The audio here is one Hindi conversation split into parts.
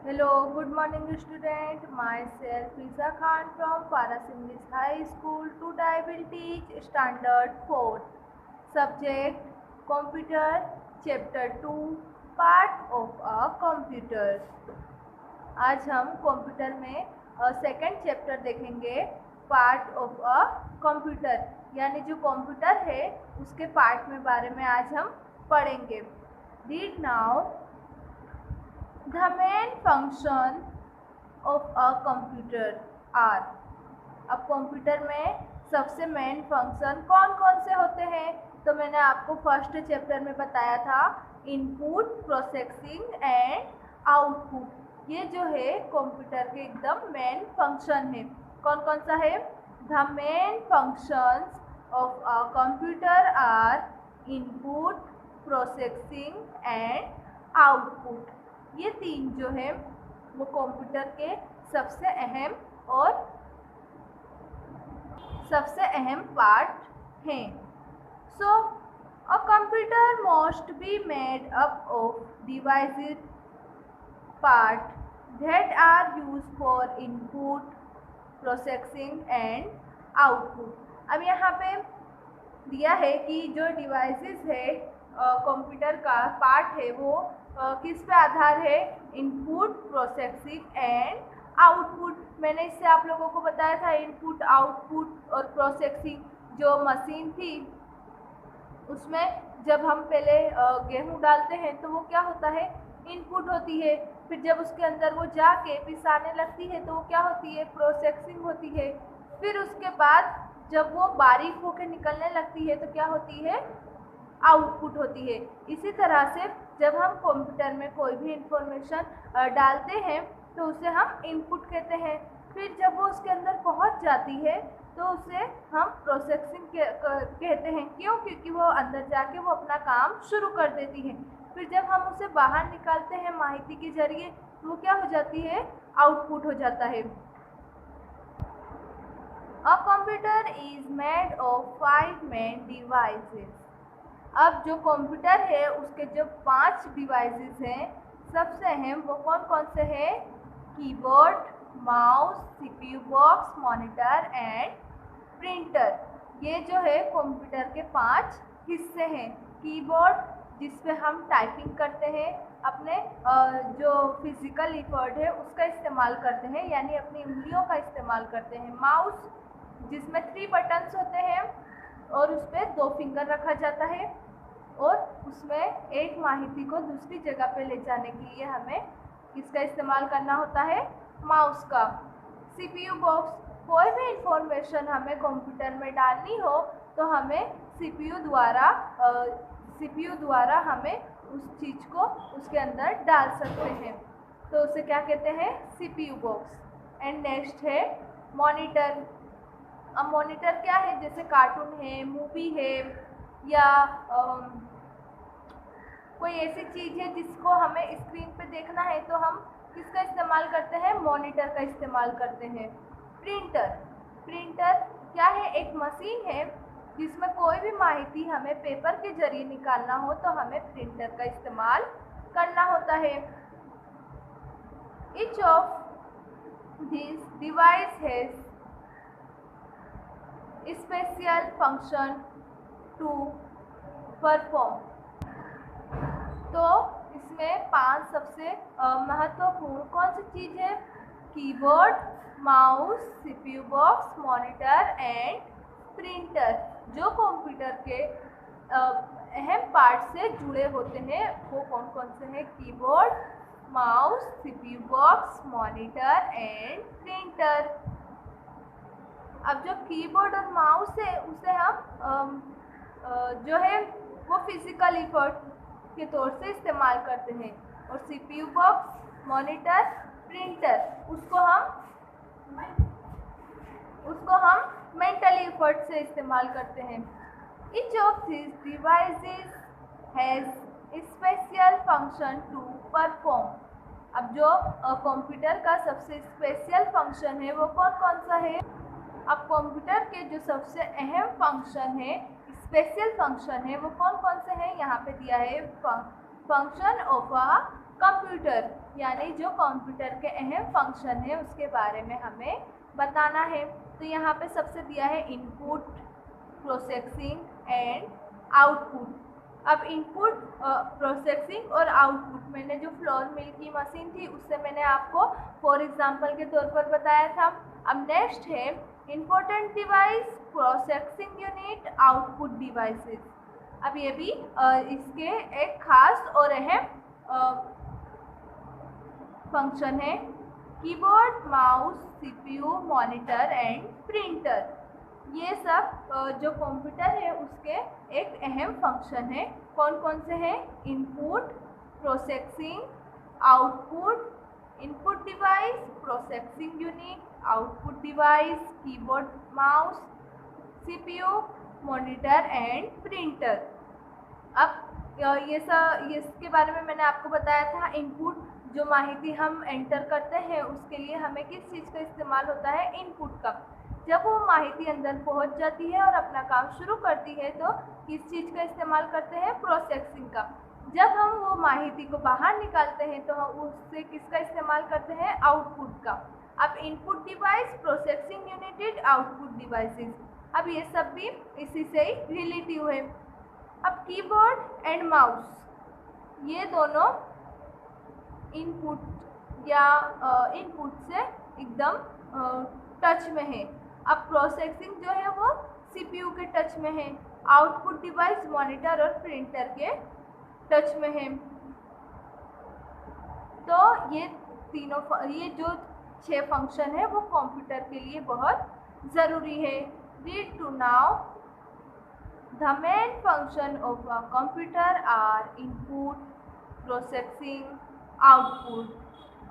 Hello, good morning student. Myself Lisa Khan from Paras English High School. Today I will teach Standard 4. Subject Computer Chapter 2 Part of a Computer. आज हम कंप्यूटर में सेकेंड चैप्टर देखेंगे पार्ट ऑफ अ कंप्यूटर, यानी जो कंप्यूटर है उसके पार्ट में बारे में आज हम पढ़ेंगे. Read now. The main function of a computer are. अब कंप्यूटर में सबसे मेन फंक्शन कौन कौन से होते हैं, तो मैंने आपको फर्स्ट चैप्टर में बताया था इनपुट, प्रोसेसिंग एंड आउटपुट. ये जो है कंप्यूटर के एकदम मेन फंक्शन है. कौन कौन सा है? The main functions of a computer are input, processing and output. ये तीन जो है वो कंप्यूटर के सबसे अहम पार्ट हैं. So a computer must be made up of devices part that are used for input, processing and output. अब यहाँ पे दिया है कि जो डिवाइसेस है कंप्यूटर का पार्ट है वो किस पे आधार है? Input, processing and output. मैंने इससे आप लोगों को बताया था इनपुट, आउटपुट और प्रोसेसिंग जो मशीन थी उसमें जब हम पहले गेहूं डालते हैं तो वो क्या होता है? इनपुट होती है. फिर जब उसके अंदर वो जाके पिसाने लगती है तो वो क्या होती है? प्रोसेसिंग होती है. फिर उसके बाद जब वो बारीक होकर निकलने लगती है तो क्या होती है? आउटपुट होती है. इसी तरह से जब हम कंप्यूटर में कोई भी इंफॉर्मेशन डालते हैं तो उसे हम इनपुट कहते हैं. फिर जब वो उसके अंदर पहुंच जाती है तो उसे हम प्रोसेसिंग कहते हैं. क्यों? क्योंकि वो अंदर जाके वो अपना काम शुरू कर देती है. फिर जब हम उसे बाहर निकालते हैं माहिती के जरिए तो वो क्या हो जाती है? आउटपुट हो जाता है. A computer is made of 5 main devices. अब जो कंप्यूटर है उसके जो 5 डिवाइसेस हैं सबसे अहम वो कौन कौन से हैं? Keyboard, mouse, CPU box, monitor and printer. ये जो है कंप्यूटर के 5 हिस्से हैं. कीबोर्ड जिसपे हम टाइपिंग करते हैं, अपने जो फिजिकल एफर्ट है उसका इस्तेमाल करते हैं, यानी अपनी उंगलियों का इस्तेमाल करते हैं. माउस जिसमें 3 बटन्स होते हैं और उस पर 2 फिंगर रखा जाता है और उसमें एक माहिती को दूसरी जगह पे ले जाने के लिए हमें किसका इस्तेमाल करना होता है? माउस का. सीपीयू बॉक्स, कोई भी इंफॉर्मेशन हमें कंप्यूटर में डालनी हो तो हमें सीपीयू द्वारा हमें उस चीज़ को उसके अंदर डाल सकते हैं, तो उसे क्या कहते हैं? CPU box. एंड नेक्स्ट है मॉनिटर. अब मॉनिटर क्या है? जैसे कार्टून है, मूवी है या कोई ऐसी चीज़ है जिसको हमें स्क्रीन पे देखना है तो हम किसका इस्तेमाल करते हैं? मॉनिटर का इस्तेमाल करते हैं. प्रिंटर. प्रिंटर क्या है? एक मशीन है जिसमें कोई भी माहिती हमें पेपर के जरिए निकालना हो तो हमें प्रिंटर का इस्तेमाल करना होता है. Each of this device has special function to perform. तो इसमें 5 सबसे महत्वपूर्ण कौन सी चीज़ है? Keyboard, mouse, CPU box, monitor and printer, जो कंप्यूटर के अहम पार्ट से जुड़े होते हैं. वो कौन कौन से हैं? Keyboard, mouse, CPU box, monitor and printer. अब जो कीबोर्ड और माउस है उसे हम जो है वो फिजिकल एफर्ट के तौर से इस्तेमाल करते हैं, और सीपीयू बॉक्स, मॉनिटर, प्रिंटर उसको हम मेंटल एफर्ट से इस्तेमाल करते हैं. Each of this devices has special function to perform. अब जो कंप्यूटर का सबसे स्पेशल फंक्शन है वो कौन कौन सा है? अब कंप्यूटर के जो सबसे अहम फंक्शन है, स्पेशल फंक्शन है, वो कौन कौन से हैं? यहाँ पे दिया है फंक्शन ऑफ अ कंप्यूटर. यानी जो कंप्यूटर के अहम फंक्शन है उसके बारे में हमें बताना है। तो यहाँ पे सबसे दिया है इनपुट, प्रोसेसिंग एंड आउटपुट। अब इनपुट, प्रोसेसिंग और आउटपुट, मैंने जो फ्लोर मिल की मशीन थी उससे मैंने आपको फॉर एग्जांपल के तौर पर बताया था। अब नेक्स्ट है important device, processing unit, output devices. अब ये भी इसके एक खास और अहम फंक्शन है। Keyboard, mouse, CPU, monitor and printer, ये सब जो कंप्यूटर है उसके एक अहम फंक्शन है। कौन कौन से हैं? Input, processing, output, input device, processing unit, output device, keyboard, mouse, CPU, monitor and printer. अब ये सब इसके बारे में मैंने आपको बताया था। इनपुट, जो माहिती हम एंटर करते हैं उसके लिए हमें किस चीज़ का इस्तेमाल होता है? इनपुट का। जब वो माहिती अंदर पहुंच जाती है और अपना काम शुरू करती है तो किस चीज़ का इस्तेमाल करते हैं? प्रोसेसिंग का। जब हम वो माहिती को बाहर निकालते हैं तो हम उससे किसका इस्तेमाल करते हैं? आउटपुट का। अब input device, processing unit, output devices, अब ये सब भी इसी से ही रिलेटिव है। अब कीबोर्ड एंड माउस, ये दोनों इनपुट या इनपुट से एकदम टच में है। अब प्रोसेसिंग जो है वो सीपीयू के टच में है। आउटपुट डिवाइस मॉनिटर और प्रिंटर के टच में है। तो ये तीनों, ये जो 6 फंक्शन है वो कंप्यूटर के लिए बहुत ज़रूरी है। Read to now. The main function of a computer are input, processing, output.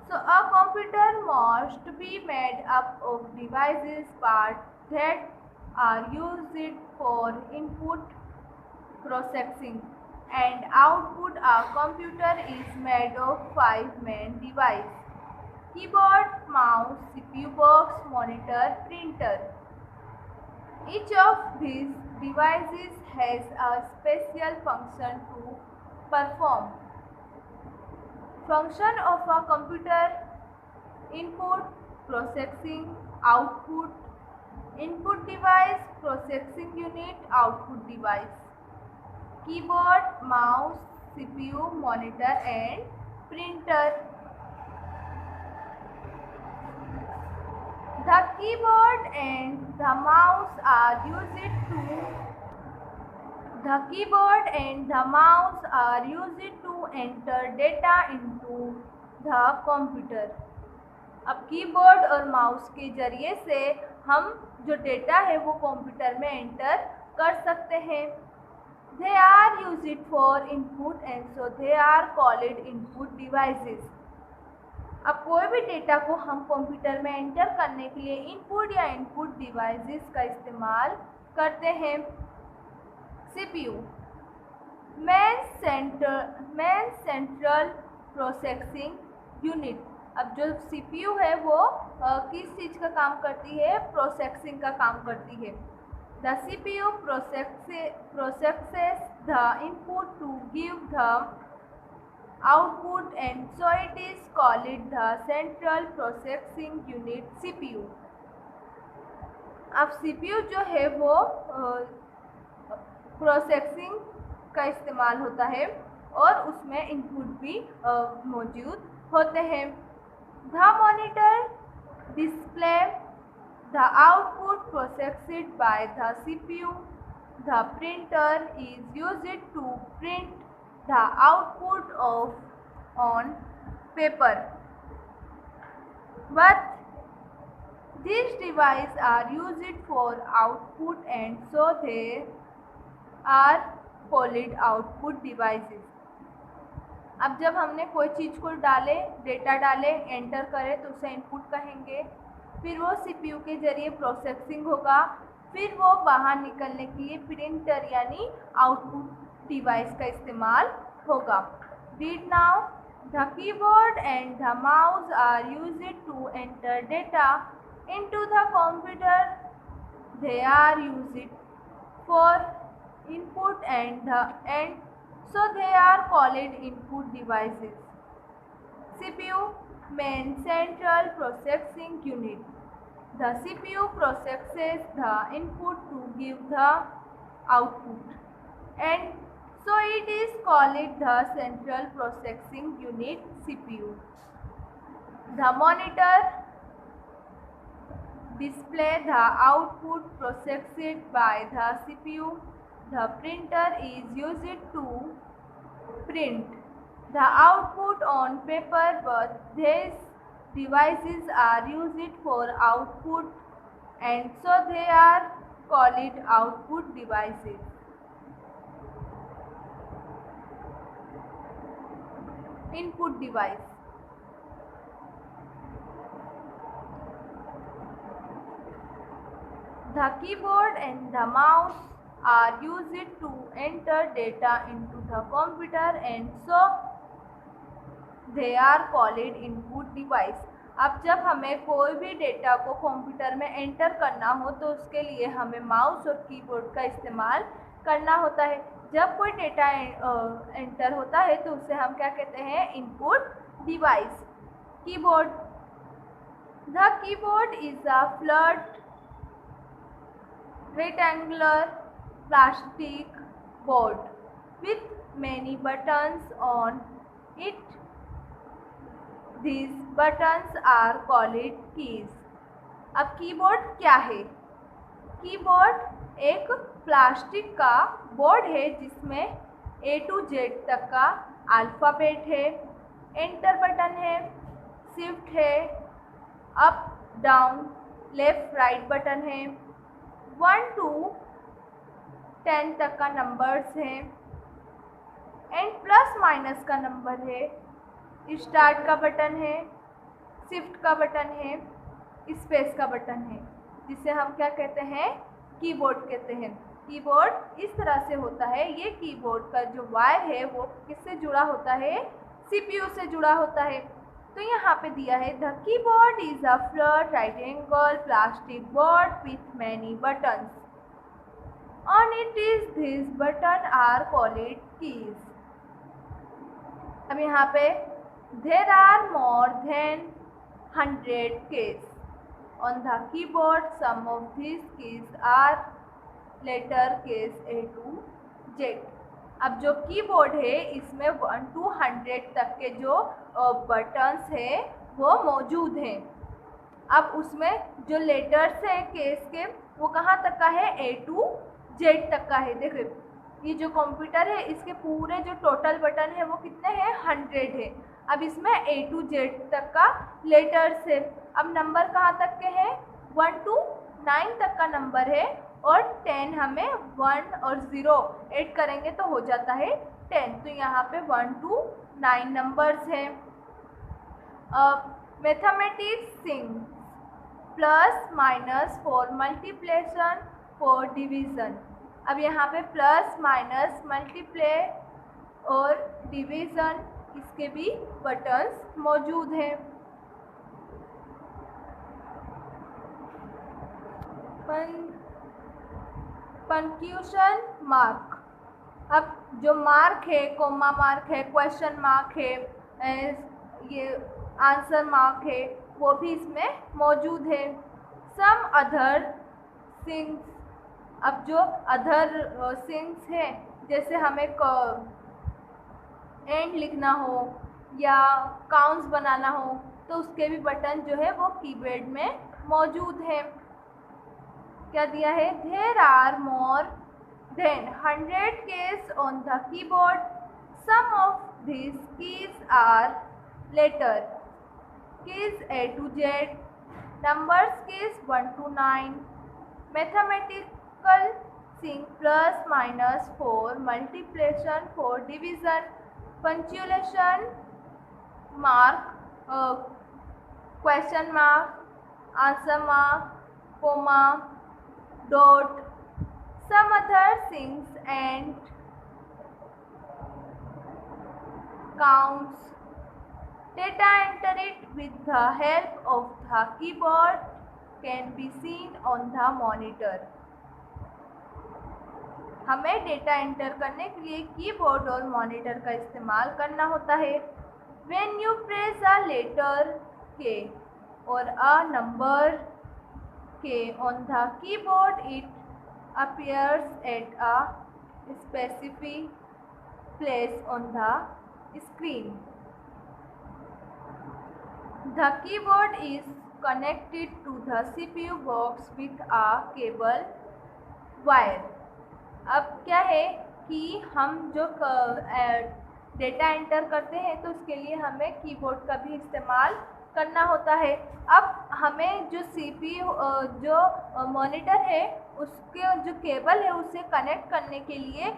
So a computer must be made up of devices, parts that are used for input, processing and output. A computer is made of 5 main devices: keyboard, mouse, CPU box, monitor, printer. Each of these devices has a special function to perform. Function of a computer: input, processing, output, input device, processing unit, output device, keyboard, mouse, CPU, monitor and printer. The keyboard and the mouse are used to enter data into the computer. अब कीबोर्ड और माउस के जरिए से हम जो डेटा है वो कंप्यूटर में एंटर कर सकते हैं। They are used for input and so they are called input devices. अब कोई भी डेटा को हम कंप्यूटर में एंटर करने के लिए इनपुट या इनपुट डिवाइसेस का इस्तेमाल करते हैं। CPU, main central processing unit. अब जो सीपीयू है वो किस चीज़ का काम करती है? प्रोसेसिंग का काम करती है। The CPU processes the input to give the output and so it is called the central processing unit CPU. अब CPU जो है वो प्रोसेसिंग का इस्तेमाल होता है और उसमें इनपुट भी मौजूद होते हैं। The monitor display the output processed by the CPU. The printer is used to print the output on paper. But these devices are used for output and so they are called output devices. अब जब हमने कोई चीज़ को डाले, डेटा डाले, एंटर करें तो उसे इनपुट कहेंगे। फिर वो सीपीयू के जरिए प्रोसेसिंग होगा, फिर वो बाहर निकलने के लिए प्रिंटर यानी आउटपुट डिवाइस का इस्तेमाल होगा। Read now. The keyboard and the mouse are used to enter data into the computer. They are used for input and so they are called input devices. CPU, main central processing unit. The CPU processes the input to give the output, and so it is called the central processing unit CPU. The monitor display the output processed by the CPU. The printer is used to print the output on paper, but these devices are used for output, and so they are called output devices. Input device. The keyboard and the mouse are used to enter data into the computer, and so they are called input device. अब जब हमें कोई भी डेटा को कंप्यूटर में एंटर करना हो तो उसके लिए हमें माउस और कीबोर्ड का इस्तेमाल करना होता है। जब कोई डेटा एंटर होता है तो उसे हम क्या कहते हैं? Input device. Keyboard. The keyboard is a flat rectangular plastic board with many buttons on it. These buttons are called keys. अब कीबोर्ड क्या है? कीबोर्ड एक प्लास्टिक का बोर्ड है जिसमें A to Z तक का अल्फ़ाबेट है, एंटर बटन है, शिफ्ट है, up down left right button है, 1 to 10 तक का नंबर्स हैं, एंड प्लस माइनस का नंबर है, स्टार्ट का बटन है, शिफ्ट का बटन है, स्पेस का बटन है, जिसे हम क्या कहते हैं? कीबोर्ड कहते हैं। कीबोर्ड इस तरह से होता है। ये कीबोर्ड का जो वायर है वो किससे जुड़ा होता है? सीपीयू से जुड़ा होता है। तो यहाँ पे दिया है the keyboard is a flat rectangle plastic board with many buttons on it is this button are called keys. अब यहाँ पे there are more than 100 keys on the keyboard. Some of these keys are letter keys A to Z. अब जो कीबोर्ड है इसमें 1 to 100 तक के जो बटन्स है वो मौजूद हैं। अब उसमें जो लेटर्स है केस के वो कहाँ तक का है? A to Z तक का है। देखिए ये जो कंप्यूटर है इसके पूरे जो टोटल बटन है वो कितने हैं? 100 है। अब इसमें A to Z तक का लेटर्स है। अब नंबर कहाँ तक के हैं? 1 to 9 तक का नंबर है, और 10 हमें 1 और 0 ऐड करेंगे तो हो जाता है 10। तो यहाँ पे 1 to 9 नंबर्स हैं। मैथमेटिक्स सिंग plus minus for multiplication for division. अब यहाँ पे प्लस माइनस मल्टीप्लाई और डिवीज़न इसके भी बटन्स मौजूद हैं। Punctuation mark. अब जो मार्क है, कोमा मार्क है, क्वेश्चन मार्क है, ये आंसर मार्क है, वो भी इसमें मौजूद है। Some other things. अब जो अदर थिंग्स है, जैसे हमें एंड लिखना हो या काउंट्स बनाना हो तो उसके भी बटन जो है वो कीबोर्ड में मौजूद है। क्या दिया है? There are more than 100 keys on the keyboard. Some of these keys are letter keys A to Z, numbers keys 1 to 9, mathematical sign plus minus for multiplication for division, punctuation mark, question mark, answer mark, comma, dot, some other things and counts. Data entered with the help of the keyboard can be seen on the monitor. हमें डेटा एंटर करने के लिए कीबोर्ड और मॉनिटर का इस्तेमाल करना होता है। When you press a letter K or a number K on the keyboard, it appears at a specific place on the screen. The keyboard is connected to the CPU box with a cable wire. अब क्या है कि हम जो डेटा एंटर करते हैं तो उसके लिए हमें कीबोर्ड का भी इस्तेमाल करना होता है। अब हमें जो CPU जो मॉनिटर है उसके जो केबल है उसे कनेक्ट करने के लिए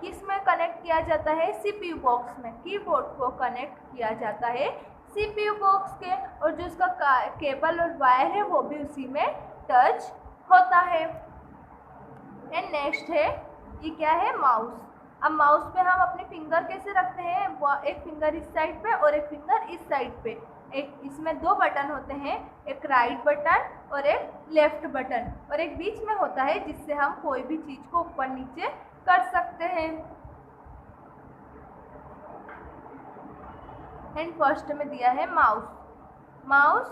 किस में कनेक्ट किया जाता है? CPU बॉक्स में कीबोर्ड को कनेक्ट किया जाता है CPU बॉक्स के, और जो उसका केबल और वायर है वो भी उसी में टच होता है। एंड नेक्स्ट है, ये क्या है? माउस। अब माउस पे हम अपने फिंगर कैसे रखते हैं? एक फिंगर इस साइड पे और एक फिंगर इस साइड पे। एक इसमें दो बटन होते हैं, एक राइट बटन और एक लेफ्ट बटन, और एक बीच में होता है जिससे हम कोई भी चीज को ऊपर नीचे कर सकते हैं। एंड फर्स्ट में दिया है mouse. Mouse,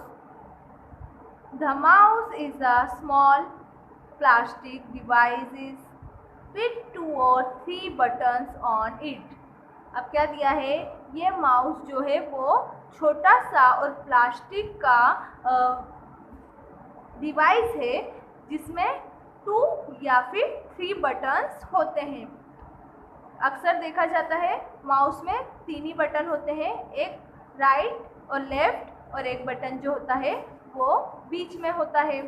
the mouse is a small plastic devices with 2 or 3 buttons on it। अब क्या दिया है? ये माउस जो है वो छोटा सा और प्लास्टिक का डिवाइस है जिसमें 2 या फिर 3 बटन्स होते हैं। अक्सर देखा जाता है माउस में 3 ही बटन होते हैं, एक राइट और लेफ्ट, और एक बटन जो होता है वो बीच में होता है।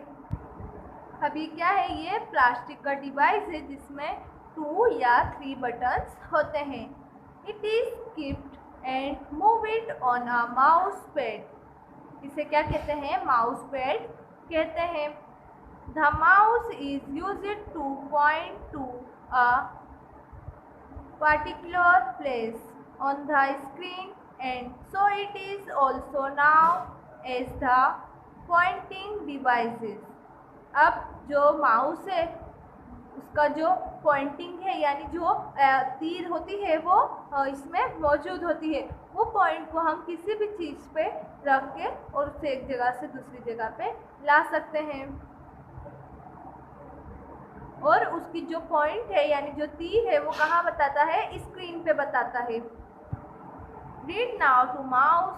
अभी क्या है? ये प्लास्टिक का डिवाइस है जिसमें 2 या 3 बटन्स होते हैं। It is keeped and move it on a mouse pad. इसे क्या कहते हैं? माउस पैड कहते हैं। The mouse is used to point to a particular place on the screen, and so it is also known as the pointing devices। अब जो माउस है उसका जो पॉइंटिंग है यानी जो तीर होती है वो इसमें मौजूद होती है। वो पॉइंट को हम किसी भी चीज़ पे रख के और उसे एक जगह से दूसरी जगह पे ला सकते हैं, और उसकी जो पॉइंट है यानी जो तीर है वो कहाँ बताता है? स्क्रीन पे बताता है। Read now to mouse.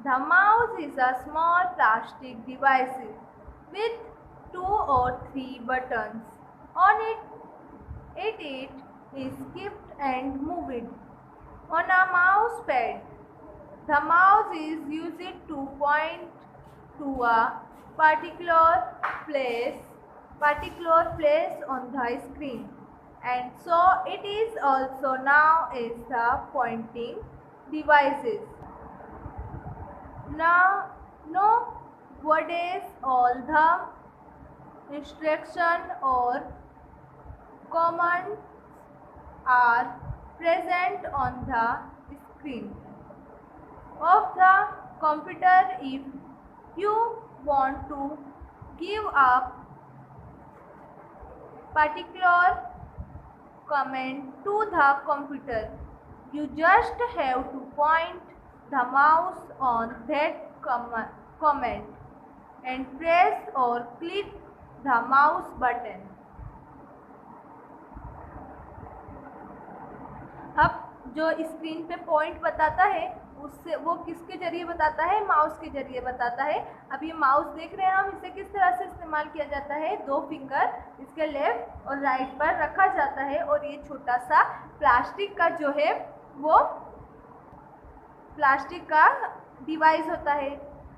The mouse is a small plastic device with 2 or 3 buttons on it. It is kept and moved on a mouse pad. The mouse is used to point to a particular place on the screen, and so it is also known as the pointing devices. Nowadays all the instruction or commands are present on the screen of the computer. If you want to give a particular command to the computer, you just have to point the mouse on that command and press or click the mouse button। अब जो स्क्रीन पे पॉइंट बताता है उससे वो किसके जरिए बताता है? माउस के जरिए बताता है। अब ये माउस देख रहे हैं हम, इसे किस तरह से इस्तेमाल किया जाता है? 2 फिंगर इसके लेफ्ट और राइट पर रखा जाता है, और ये छोटा सा प्लास्टिक का जो है वो प्लास्टिक का डिवाइस होता है।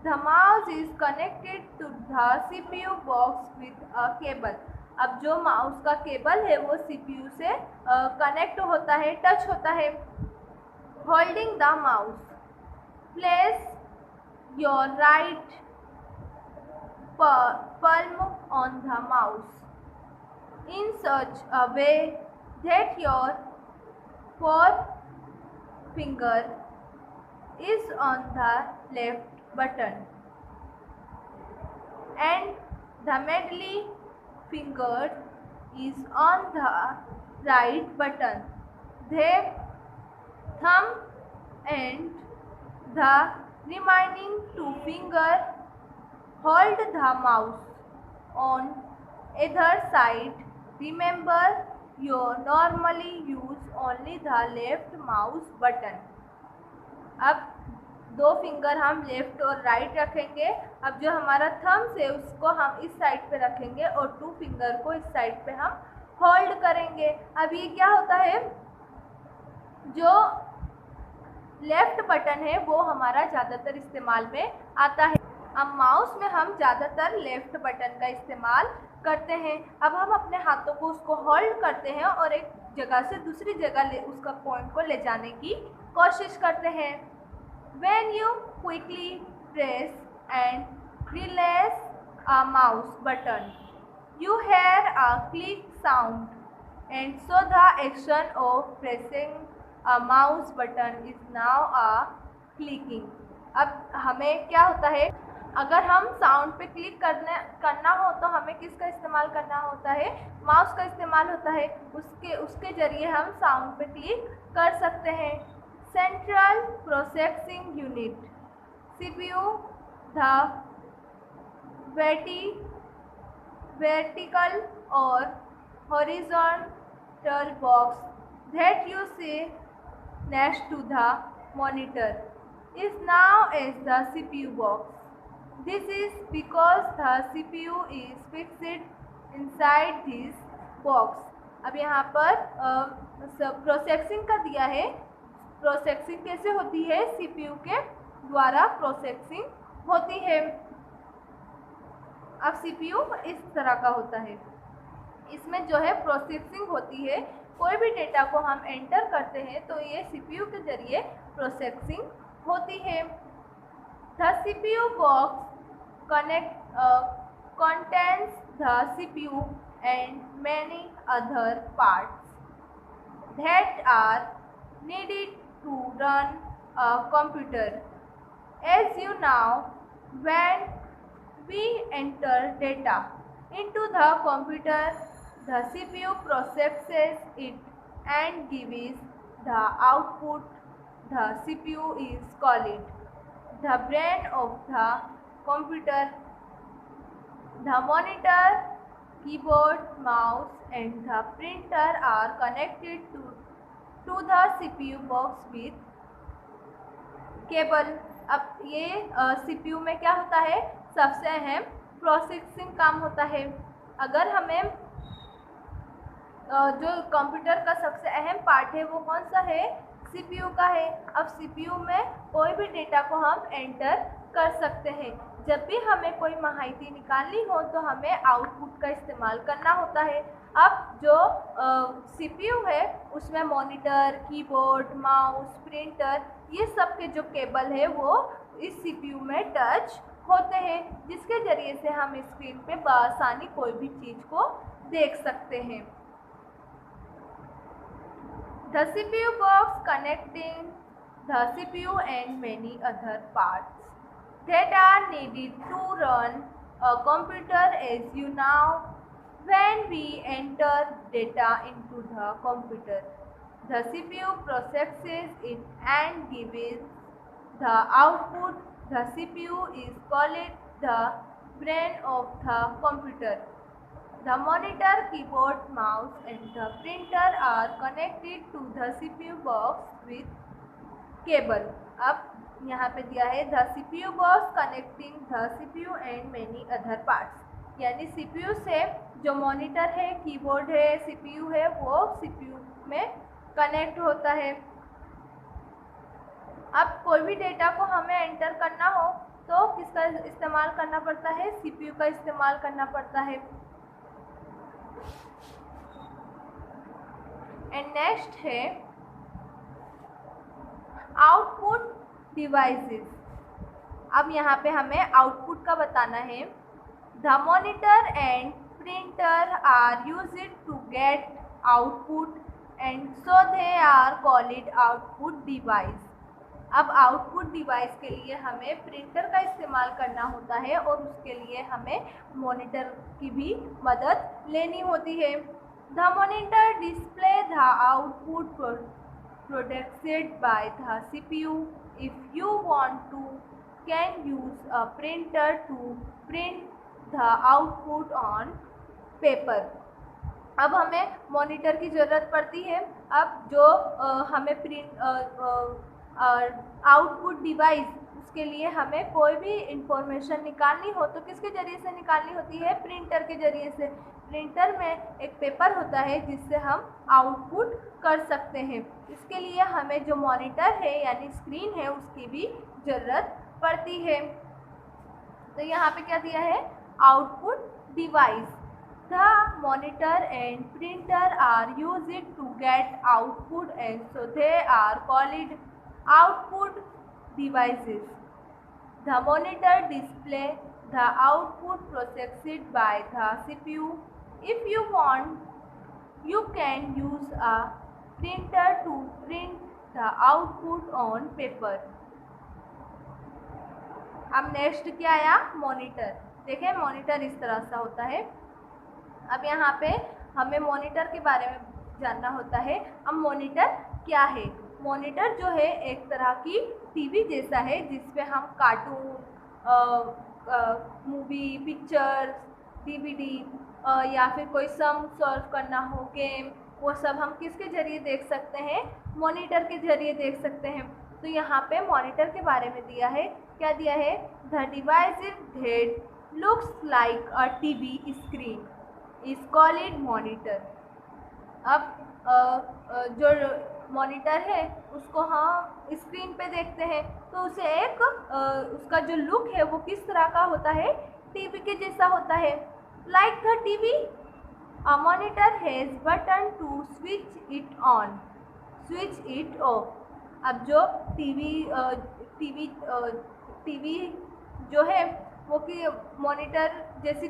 The mouse is connected to the CPU box with a cable. अब जो माउस का केबल है वो CPU से कनेक्ट होता है, टच होता है। Holding the mouse, place your right palm on the mouse in such a way that your forefinger is on the left button and the middle finger is on the right button. The thumb and the remaining two finger hold the mouse on either side. Remember, you normally use only the left mouse button. अब दो फिंगर हम लेफ्ट और राइट रखेंगे। अब जो हमारा थम्स है उसको हम इस साइड पे रखेंगे और टू फिंगर को इस साइड पे हम होल्ड करेंगे। अब ये क्या होता है, जो लेफ्ट बटन है वो हमारा ज़्यादातर इस्तेमाल में आता है। अब माउस में हम ज़्यादातर लेफ्ट बटन का इस्तेमाल करते हैं। अब हम अपने हाथों को उसको होल्ड करते हैं और एक जगह से दूसरी जगह उसका पॉइंट को ले जाने की कोशिश करते हैं। When you quickly press and release a mouse button, you hear a click sound, and so the action of pressing a mouse button is now a clicking. अब हमें क्या होता है, अगर हम साउंड पे क्लिक करना हो तो हमें किसका इस्तेमाल करना होता है, माउस का इस्तेमाल होता है। उसके ज़रिए हम साउंड पे क्लिक कर सकते हैं। Central Processing Unit CPU, the vertical or horizontal box that you see next to the monitor is now as the CPU box. This is because the CPU is fixed inside this box. अब यहाँ पर प्रोसेसिंग का दिया है। प्रोसेसिंग कैसे होती है, सीपीयू के द्वारा प्रोसेसिंग होती है। अब सीपीयू इस तरह का होता है, इसमें जो है प्रोसेसिंग होती है। कोई भी डेटा को हम एंटर करते हैं तो ये सीपीयू के जरिए प्रोसेसिंग होती है। The CPU box contains the CPU and many other parts that are needed to run a computer. As you know, when we enter data into the computer, the CPU processes it and gives the output. The CPU is called the brain of the computer. The monitor, keyboard, mouse and the printer are connected to the CPU box with cable. अब ये CPU में क्या होता है, सबसे अहम प्रोसेसिंग काम होता है। अगर हमें जो कंप्यूटर का सबसे अहम पार्ट है वो कौन सा है, CPU का है। अब CPU में कोई भी डेटा को हम एंटर कर सकते हैं। जब भी हमें कोई माहिती निकालनी हो तो हमें आउटपुट का इस्तेमाल करना होता है। अब जो CPU है उसमें मॉनिटर, कीबोर्ड, माउस, प्रिंटर, ये सब के जो केबल है वो इस CPU में टच होते हैं, जिसके ज़रिए से हम स्क्रीन पे बआसानी कोई भी चीज़ को देख सकते हैं। The CPU box connecting the CPU and many other parts that are needed to run a computer. As you know, when we enter data into the computer, the CPU processes it and gives the output. The CPU is called the brain of the computer. The monitor, keyboard, mouse and the printer are connected to the CPU box with cable. अब यहाँ पे दिया है the CPU box connecting the CPU and many other parts, यानी CPU से जो मॉनिटर है, कीबोर्ड है, CPU है, वो CPU में कनेक्ट होता है। अब कोई भी डेटा को हमें एंटर करना हो तो किसका इस्तेमाल करना पड़ता है, CPU का इस्तेमाल करना पड़ता है। एंड नेक्स्ट है आउटपुट डिवाइसेस। अब यहाँ पे हमें आउटपुट का बताना है। The monitor and printer are used to get output and so they are called output device. अब आउटपुट डिवाइस के लिए हमें प्रिंटर का इस्तेमाल करना होता है और उसके लिए हमें मॉनिटर की भी मदद लेनी होती है। The monitor display the output produced by the CPU. If you want to can use a printer to print the output on paper. अब हमें मॉनिटर की ज़रूरत पड़ती है। अब जो हमें प्रिंट आउटपुट डिवाइस, उसके लिए हमें कोई भी इंफॉर्मेशन निकालनी हो तो किसके ज़रिए से निकालनी होती है? प्रिंटर के ज़रिए से। प्रिंटर में एक पेपर होता है जिससे हम आउटपुट कर सकते हैं। इसके लिए हमें जो मॉनिटर है यानी स्क्रीन है उसकी भी ज़रूरत पड़ती है। तो यहाँ पे क्या दिया है? Output device. The monitor and printer are used to get output, and so they are called output devices. The monitor display the output processed by the CPU. If you want, you can use a printer to print the output on paper. अब नेक्स्ट क्या आया? मॉनिटर। देखें मॉनिटर इस तरह सा होता है। अब यहाँ पे हमें मॉनिटर के बारे में जानना होता है। अब मॉनिटर क्या है? मॉनिटर जो है एक तरह की टीवी जैसा है जिसपे हम कार्टून, मूवी, पिक्चर्स, डीवीडी या फिर कोई सम सॉल्व करना हो, गेम, वो सब हम किसके ज़रिए देख सकते हैं? मॉनिटर के ज़रिए देख सकते हैं। तो यहाँ पे मॉनिटर के बारे में दिया है। क्या दिया है? The device that looks like a TV screen is called monitor. अब जो मॉनिटर है उसको हम स्क्रीन पे देखते हैं तो उसे एक उसका जो लुक है वो किस तरह का होता है? टीवी के जैसा होता है। Like the TV, a monitor has button to switch it on, switch it off. अब जो टीवी जो है वो कि मॉनिटर जैसी